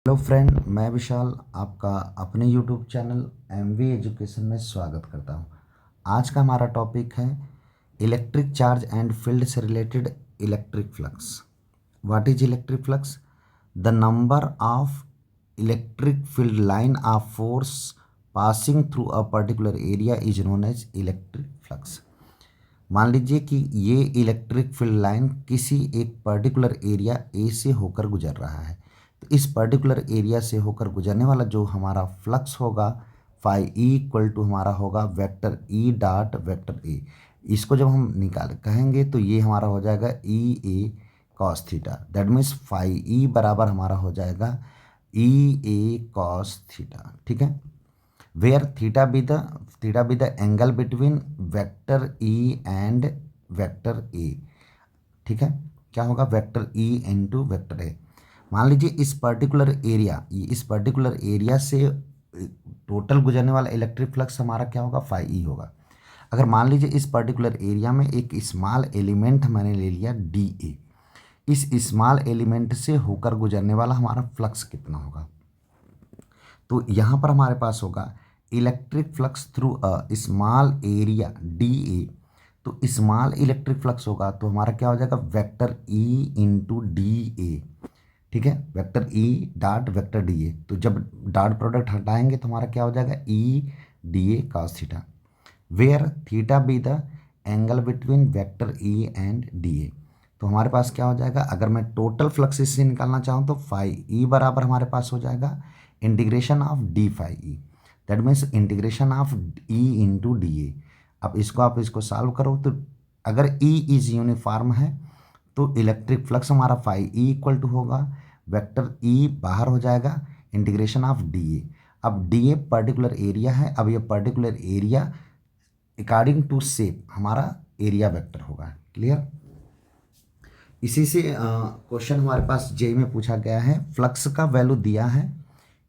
Hello friend, मैं विशाल आपका अपने यूट्यूब चैनल एमवी एजुकेशन में स्वागत करता हूं। आज का हमारा टॉपिक है इलेक्ट्रिक चार्ज एंड फील्ड से related electric flux. What is electric flux? The number of electric field line of force passing through a particular area is known as electric flux. मान लीजिए कि ये इलेक्ट्रिक फील्ड लाइन किसी एक particular area A से होकर गुजर रहा है। तो इस पर्टिकुलर एरिया से होकर गुजरने वाला जो हमारा फ्लक्स होगा फाई ई इक्वल टू हमारा होगा वेक्टर ई डॉट वेक्टर ए। इसको जब हम निकाल कहेंगे तो ये हमारा हो जाएगा E A cos theta. That means phi E बराबर हमारा हो जाएगा ई ए कॉस थीटा। ठीक है, where theta be the angle between vector E and vector A. ठीक है, क्या होगा vector E into vector A. मान लीजिए इस पर्टिकुलर एरिया से टोटल गुजरने वाला इलेक्ट्रिक फ्लक्स हमारा क्या होगा फाई ई होगा। अगर मान लीजिए इस पर्टिकुलर एरिया में एक स्मॉल एलिमेंट मैंने ले लिया डी ए, इस स्मॉल एलिमेंट से होकर गुजरने वाला हमारा फ्लक्स कितना होगा। तो यहाँ पर हमारे पास होगा electric flux through a small area D A. तो स्मॉल इलेक्ट्रिक फ्लक्स होगा तो हमारा क्या हो जाएगा वेक्टर ई इंटू डी ए। ठीक है, vector E dot vector D A. तो जब डॉट प्रोडक्ट हटाएंगे तो हमारा क्या हो जाएगा E D A cos theta, where theta be the angle between vector E and D A. तो हमारे पास क्या हो जाएगा, अगर मैं टोटल फ्लक्स इससे निकालना चाहूँ तो फाई ई बराबर हमारे पास हो जाएगा integration of D phi E. That means integration of E into D A. अब आप इसको सॉल्व करो तो अगर ई इज यूनिफॉर्म है तो इलेक्ट्रिक फ्लक्स हमारा फाई ई इक्वल टू होगा वेक्टर ई बाहर हो जाएगा इंटीग्रेशन ऑफ डी ए। अब डी ए पर्टिकुलर एरिया है, अब ये particular area according to shape हमारा एरिया वेक्टर होगा। क्लियर? इसी से क्वेश्चन हमारे पास जेई में पूछा गया है, फ्लक्स का वैल्यू दिया है,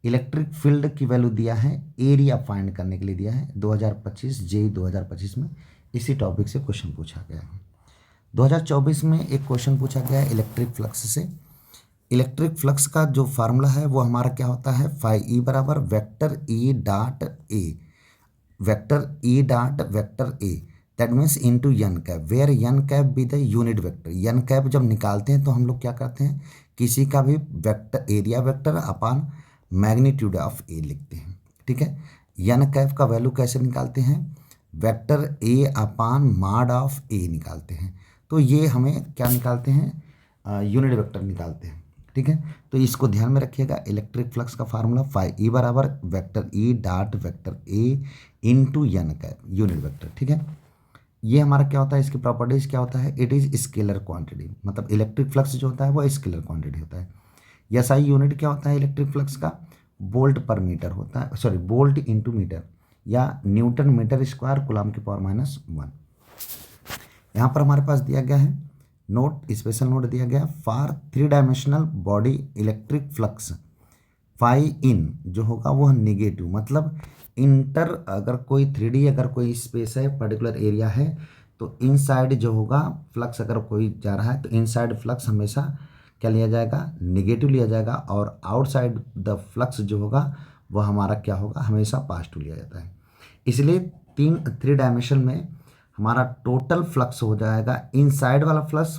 इलेक्ट्रिक फील्ड की वैल्यू दिया है, एरिया फाइंड करने के लिए दिया है। 2025 जेई 2025 में इसी टॉपिक से क्वेश्चन पूछा गया है। 2024 में एक क्वेश्चन पूछा गया है इलेक्ट्रिक फ्लक्स से। इलेक्ट्रिक फ्लक्स का जो फार्मूला है वो हमारा क्या होता है, फाई ई बराबर vector E dot A, vector E dot vector A. That means into N cap, where N cap be the unit vector. N cap जब निकालते हैं तो हम लोग क्या करते हैं, किसी का भी vector area vector upon magnitude of A लिखते हैं। ठीक है, एन कैप का वैल्यू कैसे निकालते हैं, vector A upon mod of A निकालते हैं। तो ये हमें क्या निकालते हैं, यूनिट वेक्टर निकालते हैं। ठीक है, तो इसको ध्यान में रखिएगा। इलेक्ट्रिक फ्लक्स का फार्मूला फाई ई बराबर vector E dot vector A into N cap unit vector. ठीक है, ये हमारा क्या होता है, इसकी प्रॉपर्टीज क्या होता है, इट इज स्केलर क्वांटिटी। मतलब इलेक्ट्रिक फ्लक्स जो होता है वो स्केलर क्वांटिटी होता है। एस आई यूनिट क्या होता है इलेक्ट्रिक फ्लक्स का, वोल्ट पर मीटर होता है, सॉरी वोल्ट इंटू मीटर या न्यूटन मीटर स्क्वायर कूलम की पावर -1। यहाँ पर हमारे पास दिया गया है नोट, स्पेशल नोट दिया गया for 3 dimensional body electric flux phi इन जो होगा वो नेगेटिव। मतलब इंटर अगर कोई 3D अगर कोई स्पेस है पर्टिकुलर एरिया है तो इनसाइड जो होगा फ्लक्स अगर कोई जा रहा है तो इनसाइड फ्लक्स हमेशा क्या लिया जाएगा, नेगेटिव लिया जाएगा, और आउटसाइड द फ्लक्स जो होगा वह हमारा क्या होगा, हमेशा पॉजिटिव लिया जाता है। इसलिए 3 डायमेंशन में हमारा टोटल फ्लक्स हो जाएगा इनसाइड वाला flux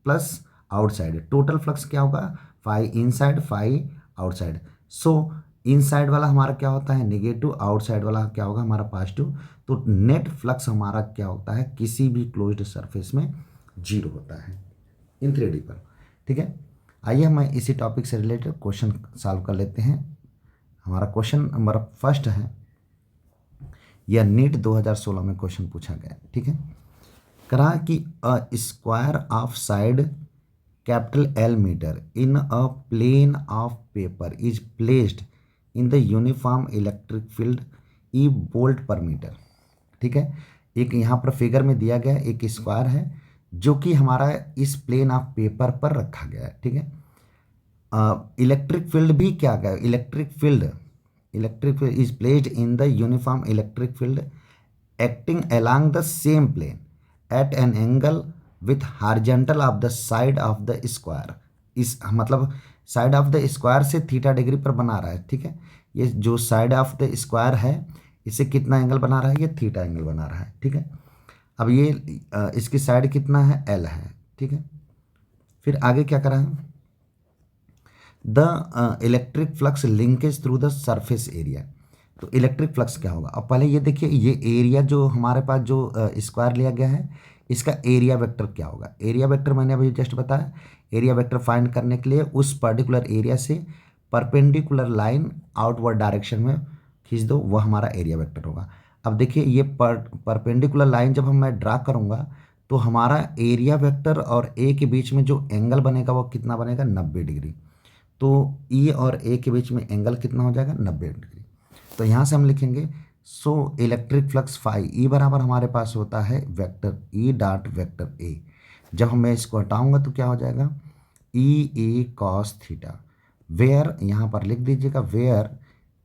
plus outside. Total flux क्या होगा, phi inside phi outside. So inside वाला हमारा क्या होता है नेगेटिव, आउटसाइड वाला क्या होगा हमारा पॉजिटिव। तो नेट फ्लक्स हमारा क्या होता है किसी भी क्लोज्ड सरफेस में 0 होता है इन 3D पर। ठीक है, आइए हम इसी टॉपिक से रिलेटेड क्वेश्चन सॉल्व कर लेते हैं। हमारा क्वेश्चन नंबर फर्स्ट है, यह नीट 2016 में क्वेश्चन पूछा गया। ठीक है, करा कि a square of side capital L metre in a plane of paper is placed in the uniform electric field E volt per metre. ठीक है, एक यहाँ पर फिगर में दिया गया एक स्क्वायर है जो कि हमारा इस प्लेन ऑफ पेपर पर रखा गया है। ठीक है, इलेक्ट्रिक फील्ड भी क्या गया, electric field is placed in the uniform electric field acting along the same plane at an angle with horizontal of the side of the square। इस मतलब साइड ऑफ द स्क्वायर से theta degree पर बना रहा है, ठीक है। ये जो साइड ऑफ द स्क्वायर है इसे कितना एंगल बना रहा है, ये थीटा एंगल बना रहा है, ठीक है। अब ये इसकी साइड कितना है, एल है, ठीक है। फिर आगे क्या करा है, the electric flux linkage through the surface area. तो इलेक्ट्रिक फ्लक्स क्या होगा, अब पहले ये देखिए, ये एरिया जो हमारे पास जो स्क्वायर लिया गया है इसका एरिया वेक्टर क्या होगा। एरिया वेक्टर मैंने अभी जस्ट बताया, एरिया वेक्टर फाइंड करने के लिए उस पर्टिकुलर एरिया से परपेंडिकुलर लाइन आउटवर्ड डायरेक्शन में खींच दो, वह हमारा एरिया वेक्टर होगा। अब देखिए ये परपेंडिकुलर लाइन जब मैं ड्रा करूँगा तो हमारा एरिया वेक्टर और ए के बीच में जो एंगल बनेगा वो कितना बनेगा, 90 डिग्री। तो ई और ए के बीच में एंगल कितना हो जाएगा, 90 डिग्री। तो यहाँ से हम लिखेंगे so electric flux phi E बराबर हमारे पास होता है vector E dot vector A. जब मैं इसको हटाऊंगा तो क्या हो जाएगा, E A cos theta, where यहाँ पर लिख दीजिएगा where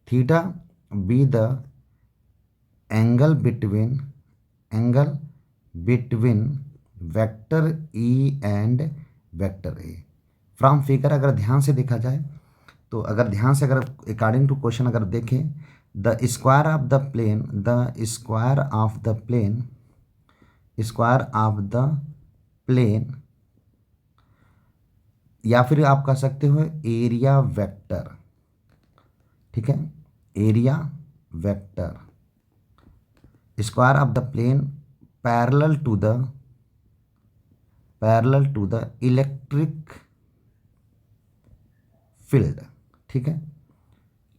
theta be the angle between vector E and vector A. From figure अगर ध्यान से देखा जाए तो अगर ध्यान से अगर अकॉर्डिंग टू क्वेश्चन अगर देखें, the square of the plane या फिर आप कह सकते हो एरिया वेक्टर, ठीक है, area vector square of the plane parallel to the electric field, ठीक है।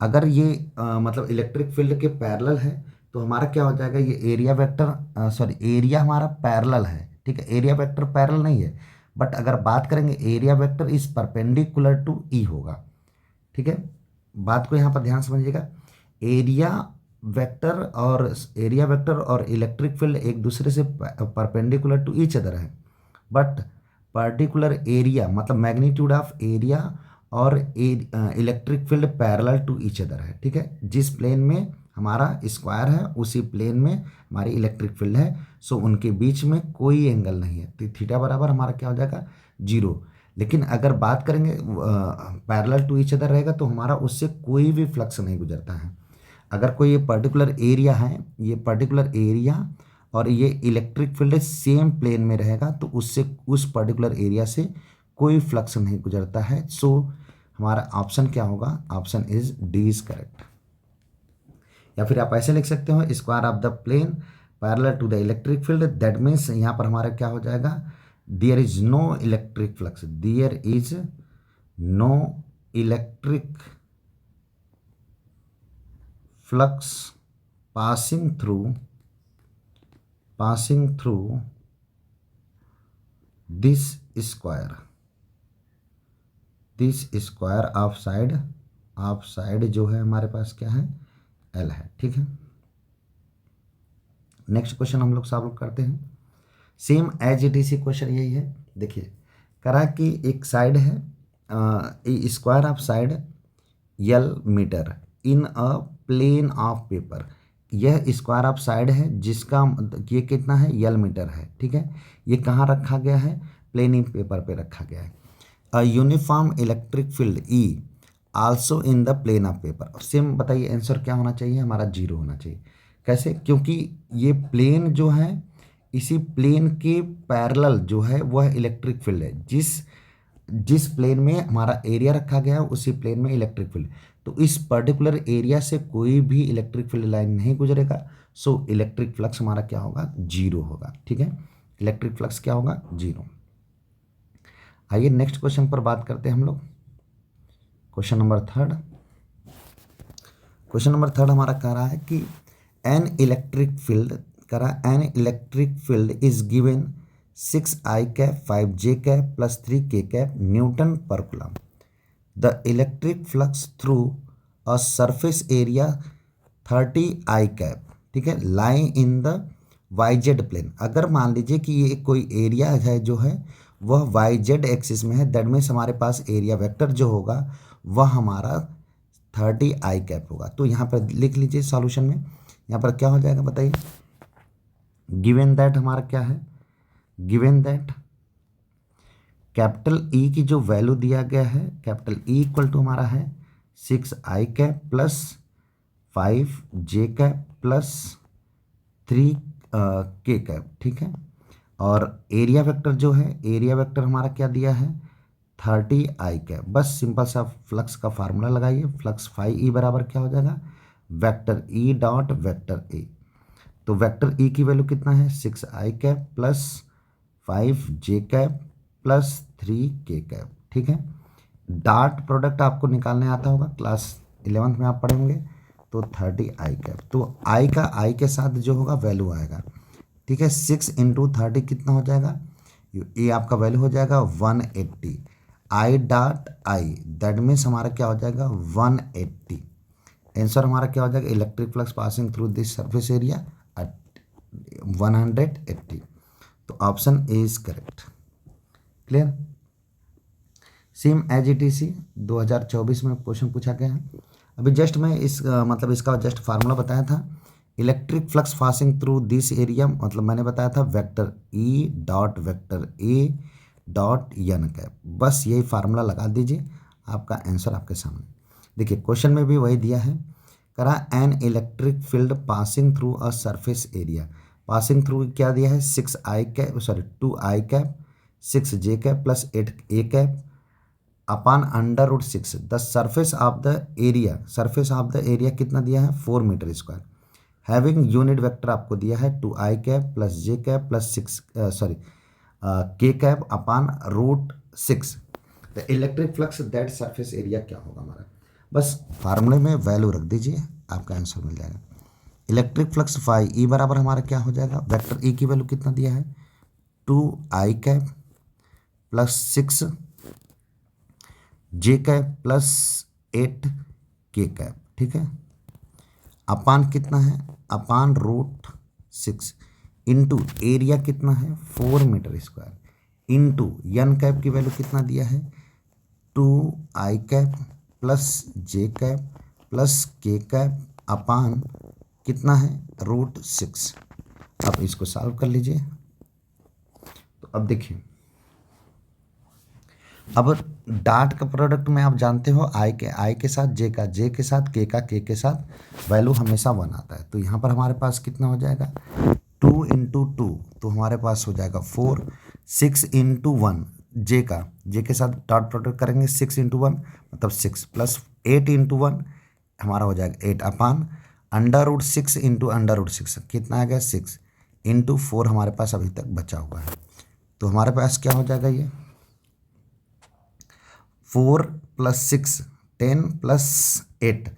अगर ये मतलब इलेक्ट्रिक फील्ड के पैरेलल है तो हमारा क्या हो जाएगा, ये एरिया वेक्टर एरिया हमारा पैरेलल है, ठीक है। एरिया वेक्टर पैरेलल नहीं है, बट अगर बात करेंगे area vector is perpendicular to E होगा, ठीक है। बात को यहाँ पर ध्यान समझिएगा, एरिया वेक्टर और इलेक्ट्रिक फील्ड एक दूसरे से परपेंडिकुलर टू ईच अदर है, बट पर्टिकुलर एरिया मतलब मैग्नीट्यूड ऑफ एरिया और electric field parallel to each other है, ठीक है। जिस प्लेन में हमारा स्क्वायर है उसी प्लेन में हमारी इलेक्ट्रिक फील्ड है, सो उनके बीच में कोई एंगल नहीं है, तो थीटा बराबर हमारा क्या हो जाएगा, 0। लेकिन अगर बात करेंगे पैरेलल टू ईच अदर रहेगा तो हमारा उससे कोई भी फ्लक्स नहीं गुजरता है। अगर कोई ये पर्टिकुलर एरिया है, ये पर्टिकुलर एरिया और ये इलेक्ट्रिक फील्ड सेम प्लेन में रहेगा तो उससे उस पर्टिकुलर एरिया से कोई फ्लक्स नहीं गुजरता है। सो हमारा ऑप्शन क्या होगा, option is D is correct. या फिर आप ऐसे लिख सकते हो square of the plane parallel to the electric field, that means यहाँ पर हमारा क्या हो जाएगा, there is no electric flux, there is no electric flux passing through this square of side जो है हमारे पास क्या है, एल है, ठीक है। नेक्स्ट क्वेश्चन हम लोग सॉल्व करते हैं, same as it is question यही है। देखिए करा कि एक साइड है square of side L metre in a plane of paper. यह स्क्वायर ऑफ साइड है जिसका ये कितना है, एल मीटर है, ठीक है। ये कहाँ रखा गया है, प्लेन पेपर पे रखा गया है। A uniform electric field E also in the plane of paper. Same बताइए आंसर क्या होना चाहिए, हमारा 0 होना चाहिए। कैसे, क्योंकि ये प्लेन जो है इसी प्लेन के पैरेलल जो है वह इलेक्ट्रिक फील्ड है, जिस प्लेन में हमारा एरिया रखा गया है उसी प्लेन में इलेक्ट्रिक फील्ड, तो इस पर्टिकुलर एरिया से कोई भी इलेक्ट्रिक फील्ड लाइन नहीं गुजरेगा। सो इलेक्ट्रिक फ्लक्स हमारा क्या होगा, 0 होगा, ठीक है। इलेक्ट्रिक फ्लक्स क्या होगा, 0। आइए नेक्स्ट क्वेश्चन पर बात करते हैं हम लोग। क्वेश्चन नंबर थर्ड हमारा कह रहा है कि an electric field is given 6i cap 5j cap plus 3k cap newton per coulomb. The electric flux through a surface area 30i cap, ठीक है, lying in the YZ plane. अगर मान लीजिए कि ये कोई एरिया है जो है वह YZ एक्सिस में है, दैट मीन्स हमारे पास एरिया वेक्टर जो होगा वह हमारा 30i कैप होगा। तो यहाँ पर लिख लीजिए सॉल्यूशन में, यहाँ पर क्या हो जाएगा बताइए, गिवन दैट हमारा क्या है, गिवन दैट कैपिटल ई की जो वैल्यू दिया गया है, कैपिटल ई इक्वल टू हमारा है 6i cap plus 5j cap plus 3k cap, ठीक है। और एरिया वेक्टर जो है, एरिया वेक्टर हमारा क्या दिया है 30i कैप। बस सिंपल सा फ्लक्स का फार्मूला लगाइए, फ्लक्स फाई ई बराबर क्या हो जाएगा वेक्टर ई डॉट वेक्टर ए। तो वेक्टर ई की वैल्यू कितना है 6i cap plus 5j cap plus 3k cap, ठीक है। डॉट प्रोडक्ट आपको निकालने आता होगा, क्लास 11th में आप पढ़ेंगे। तो 30i कैप, तो आई का आई के साथ जो होगा वैल्यू आएगा, ठीक है। 6 × 30 कितना हो जाएगा, ये आपका वैल्यू हो जाएगा 180। I dot I that means हमारा क्या हो जाएगा 180। आंसर हमारा क्या हो जाएगा electric flux passing through this surface area at 180। तो option A is correct. Clear. Same as it is 2024 में क्वेश्चन पूछा गया है। अभी जस्ट मैं मतलब इसका जस्ट फार्मूला बताया था। Electric flux passing through this area, मतलब मैंने बताया था vector E dot vector A dot N cap. बस यही फार्मूला लगा दीजिए, आपका आंसर आपके सामने। देखिए क्वेश्चन में भी वही दिया है, करा an electric field passing through a surface area. Passing through क्या दिया है 2i cap 6j cap plus 8a cap upon √6 the surface of the area. Surface of the area कितना दिया है 4 metre square. Having unit vector आपको दिया है 2i cap plus j cap plus k cap upon √6। The electric flux that surface area क्या होगा हमारा। बस फार्मूले में वैल्यू रख दीजिए, आपका आंसर मिल जाएगा। इलेक्ट्रिक फ्लक्स फाई ई बराबर हमारा क्या हो जाएगा, वेक्टर ई की वैल्यू कितना दिया है 2i cap plus 6j cap plus 8k cap, ठीक है। अपान कितना है अपान √6 इंटू एरिया कितना है 4 metre square into N cap की वैल्यू कितना दिया है 2i cap plus j cap plus k cap upon कितना है √6। अब इसको सॉल्व कर लीजिए। तो अब देखिए, अब डॉट का प्रोडक्ट में आप जानते हो आई के साथ जे का जे के साथ के के साथ वैल्यू हमेशा 1 आता है। तो यहाँ पर हमारे पास कितना हो जाएगा 2 × 2, तो हमारे पास हो जाएगा 4। 6 × 1 जे के साथ डॉट प्रोडक्ट करेंगे 6 × 1 मतलब 6 प्लस 8 × 1 हमारा हो जाएगा 8 अपान √6 इंटू √6 कितना आ गया 6 इंटू 4 हमारे पास अभी तक बचा हुआ है। तो हमारे पास क्या हो जाएगा ये 4 + 6 10 + 8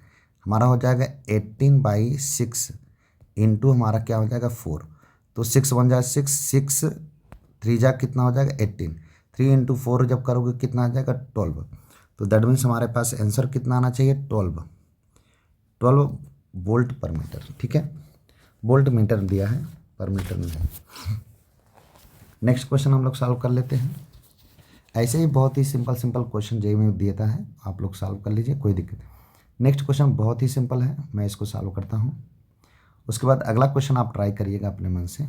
हमारा हो जाएगा 18/6 इंटू हमारा क्या हो जाएगा 4। तो 6 × 1 = 6, 6 3 जा कितना हो जाएगा 18, 3 × 4 जब करोगे कितना आ जाएगा 12। तो दैट मीन्स हमारे पास आंसर कितना आना चाहिए 12 वोल्ट पर मीटर, ठीक है। वोल्ट मीटर दिया है, पर मीटर नहीं है। नेक्स्ट क्वेश्चन हम लोग सॉल्व कर लेते हैं। ऐसे ही बहुत ही सिंपल क्वेश्चन जेईई में देता है, आप लोग सॉल्व कर लीजिए, कोई दिक्कत नहीं। नेक्स्ट क्वेश्चन बहुत ही सिंपल है, मैं इसको सॉल्व करता हूँ, उसके बाद अगला क्वेश्चन आप ट्राई करिएगा अपने मन से।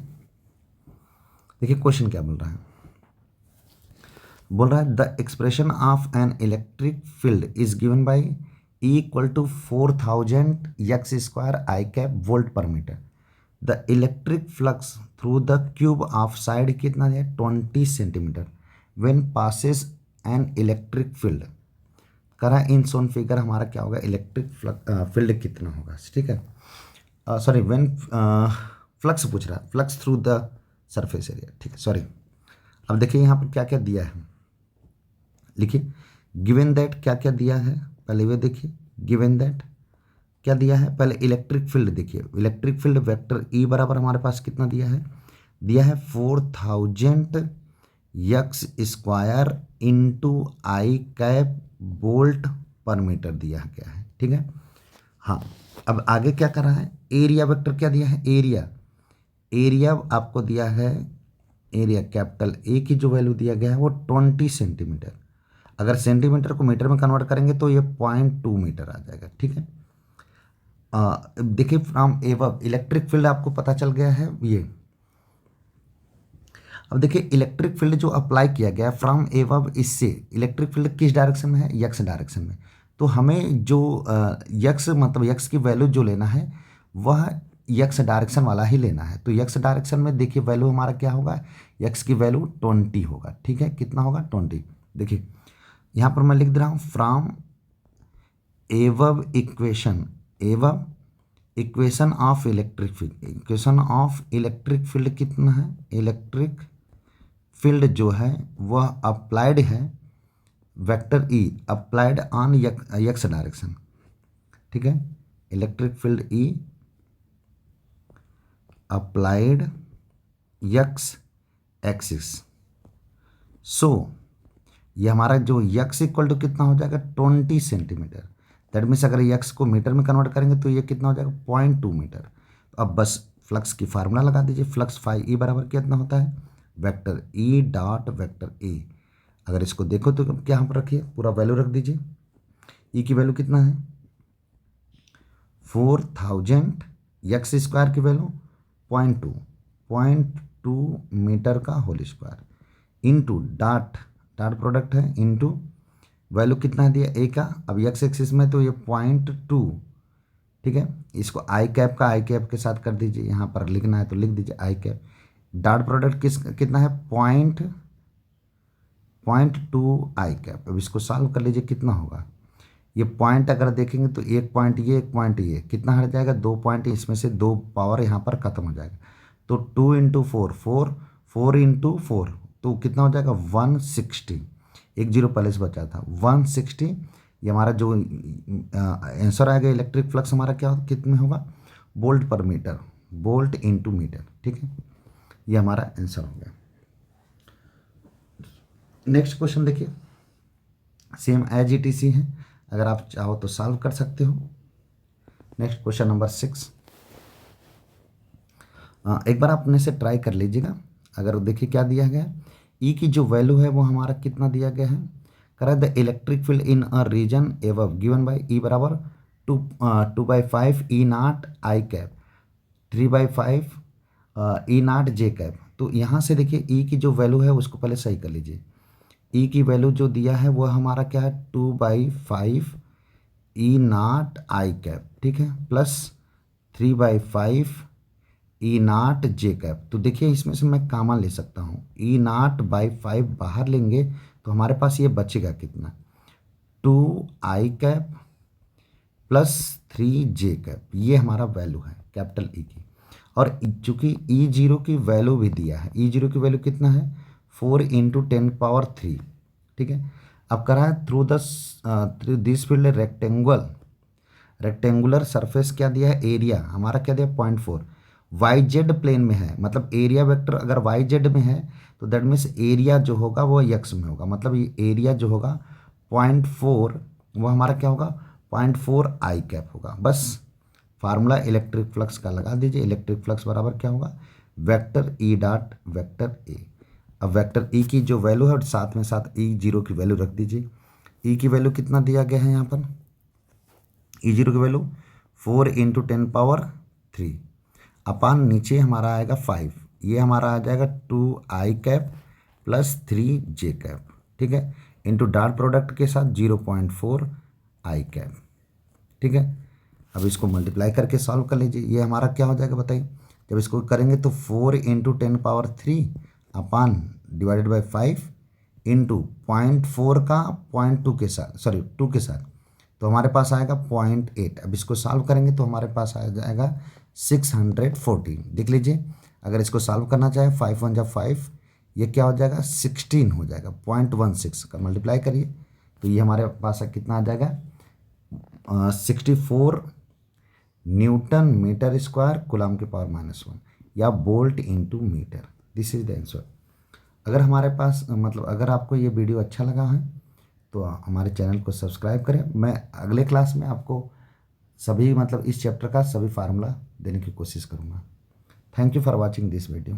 देखिए क्वेश्चन क्या बोल रहा है, the expression of an electric field is given by E = 4000 x² i cap volt per metre. The electric flux through the cube of side कितना है 20 centimetre when passes an electric field. करा इन सोन figure हमारा क्या होगा electric field कितना होगा, ठीक है। सॉरी व्हेन फ्लक्स पूछ रहा है, flux through the surface area, ठीक है। सॉरी, अब देखिए यहाँ पर क्या क्या दिया है, लिखिए गिवन दैट क्या क्या दिया है, पहले वे देखिए गिवन दैट क्या दिया है। पहले इलेक्ट्रिक फील्ड देखिए, इलेक्ट्रिक फील्ड वेक्टर ई बराबर हमारे पास कितना दिया है 4000 x² into i cap volt per metre दिया गया है, ठीक है। हाँ, अब आगे क्या कर रहा है, एरिया वेक्टर क्या दिया है, एरिया आपको दिया है, एरिया कैपिटल ए की जो वैल्यू दिया गया है वो 20 सेंटीमीटर। अगर सेंटीमीटर को मीटर में कन्वर्ट करेंगे तो ये 0.2 मीटर आ जाएगा, ठीक है। देखिए फ्रॉम एबव इलेक्ट्रिक फील्ड आपको पता चल गया है ये। अब देखिए इलेक्ट्रिक फील्ड जो अप्लाई किया गया फ्रॉम एबव, इससे इलेक्ट्रिक फील्ड किस डायरेक्शन में है, यक्स डायरेक्शन में। तो हमें जो यक्स मतलब यक्स की वैल्यू जो लेना है वह यक्स डायरेक्शन वाला ही लेना है। तो यक्स डायरेक्शन में देखिए वैल्यू हमारा क्या होगा, यक्स की वैल्यू 20 होगा। ठीक है, कितना होगा 20। देखिए यहाँ पर मैं लिख दे रहा हूँ from above equation, above equation of electric field, equation of electric field कितना है, इलेक्ट्रिक फील्ड जो है वह अप्लाइड है vector E applied on x direction. ठीक है, electric field E applied x axis. So ये हमारा जो यक्स इक्वल टू कितना हो जाएगा 20 सेंटीमीटर। दैट मीन्स अगर यक्स को मीटर में कन्वर्ट करेंगे तो ये कितना हो जाएगा 0.2 मीटर। तो अब बस फ्लक्स की फार्मूला लगा दीजिए, फ्लक्स फाई ई बराबर कितना होता है, वेक्टर ई डॉट वेक्टर ए। अगर इसको देखो तो क्या यहाँ पर रखिए, पूरा वैल्यू रख दीजिए। ई की वैल्यू कितना है 4000, यक्स स्क्वायर की वैल्यू 0.2 मीटर का whole square into dot product है इंटू वैल्यू कितना दिया ए का। अब यक्स एक्सिस में तो ये 0.2। ठीक है, इसको आई कैप का आई कैप के साथ कर दीजिए, यहाँ पर लिखना है तो लिख दीजिए आई कैप। डॉट प्रोडक्ट कितना है 0.2 आई कैप। अब इसको सॉल्व कर लीजिए, कितना होगा, ये पॉइंट अगर देखेंगे तो एक पॉइंट ये, एक पॉइंट ये, कितना हट जाएगा 2 पॉइंट, इसमें से 2 पावर यहाँ पर खत्म हो जाएगा। तो 2 इंटू 4, 4 इंटू 4 तो कितना हो जाएगा 160, एक जीरो पहले से बचा था 160। ये हमारा जो आंसर आएगा इलेक्ट्रिक फ्लक्स हमारा क्या कितने होगा, volt per metre, volt into metre. ठीक है, ये हमारा आंसर हो गया। नेक्स्ट क्वेश्चन देखिए, सेम एज इट इज है, अगर आप चाहो तो सॉल्व कर सकते हो। नेक्स्ट क्वेश्चन नंबर 6, एक बार आप अपने से ट्राई कर लीजिएगा। अगर देखिए क्या दिया गया है, ई की जो वैल्यू है वो हमारा कितना दिया गया है, करा the electric field in a region above given by E बराबर 2/5 E naught I cap, 3/5 E naught J cap. तो यहाँ से देखिए ई की जो वैल्यू है उसको पहले सही कर लीजिए। ई की वैल्यू जो दिया है वो हमारा क्या है 2/5 ई नॉट आई कैप। ठीक है, plus 3/5 E naught J cap. तो देखिए इसमें से मैं कॉमन ले सकता हूँ, ई नॉट बाई 5 बाहर लेंगे तो हमारे पास ये बचेगा कितना 2 आई कैप प्लस 3 जे कैप। ये हमारा वैल्यू है कैपिटल ई की। और चूंकि ई जीरो की वैल्यू भी दिया है, ई जीरो की वैल्यू कितना है 4 इंटू 10⁻3। ठीक है, अब करा है through this field rectangular surface क्या दिया है, एरिया हमारा क्या दिया 0.4, वाई जेड प्लेन में है, मतलब एरिया वेक्टर अगर वाई जेड में है तो दैट मीन्स एरिया जो होगा वो यक्स में होगा, मतलब ये एरिया जो होगा 0.4 वो हमारा क्या होगा 0.4 आई कैप होगा। बस फार्मूला इलेक्ट्रिक फ्लक्स का लगा दीजिए, इलेक्ट्रिक फ्लक्स बराबर क्या होगा वेक्टर ई डॉट वेक्टर ए। अब वेक्टर ई की जो वैल्यू है और साथ में साथ ई जीरो की वैल्यू रख दीजिए। ई की वैल्यू कितना दिया गया है यहाँ पर, ई जीरो की वैल्यू 4 इंटू 10⁻3 अपान नीचे हमारा आएगा 5, ये हमारा आ जाएगा 2 आई कैप प्लस 3 जे कैप। ठीक है, इंटू डॉट प्रोडक्ट के साथ 0.4 आई कैप। ठीक है, अब इसको मल्टीप्लाई करके सॉल्व कर लीजिए, ये हमारा क्या हो जाएगा बताइए। जब इसको करेंगे तो 4 into 10⁻3 upon divided by 5 into 0.4 का 0.2 के साथ, सॉरी 2 के साथ, तो हमारे पास आएगा 0.8। अब इसको सॉल्व करेंगे तो हमारे पास आ जाएगा 614। देख लीजिए, अगर इसको सॉल्व करना चाहे 5 1 जा 5, ये क्या हो जाएगा 16 हो जाएगा, 0.16 का मल्टीप्लाई करिए तो ये हमारे पास कितना आ जाएगा 64 न्यूटन मीटर स्क्वायर कूलम की पावर -1 या volt into metre. This is the answer. अगर हमारे पास मतलब अगर आपको ये वीडियो अच्छा लगा है तो हमारे चैनल को सब्सक्राइब करें। मैं अगले क्लास में आपको सभी मतलब इस चैप्टर का सभी फार्मूला देने की कोशिश करूँगा। Thank you for watching this video.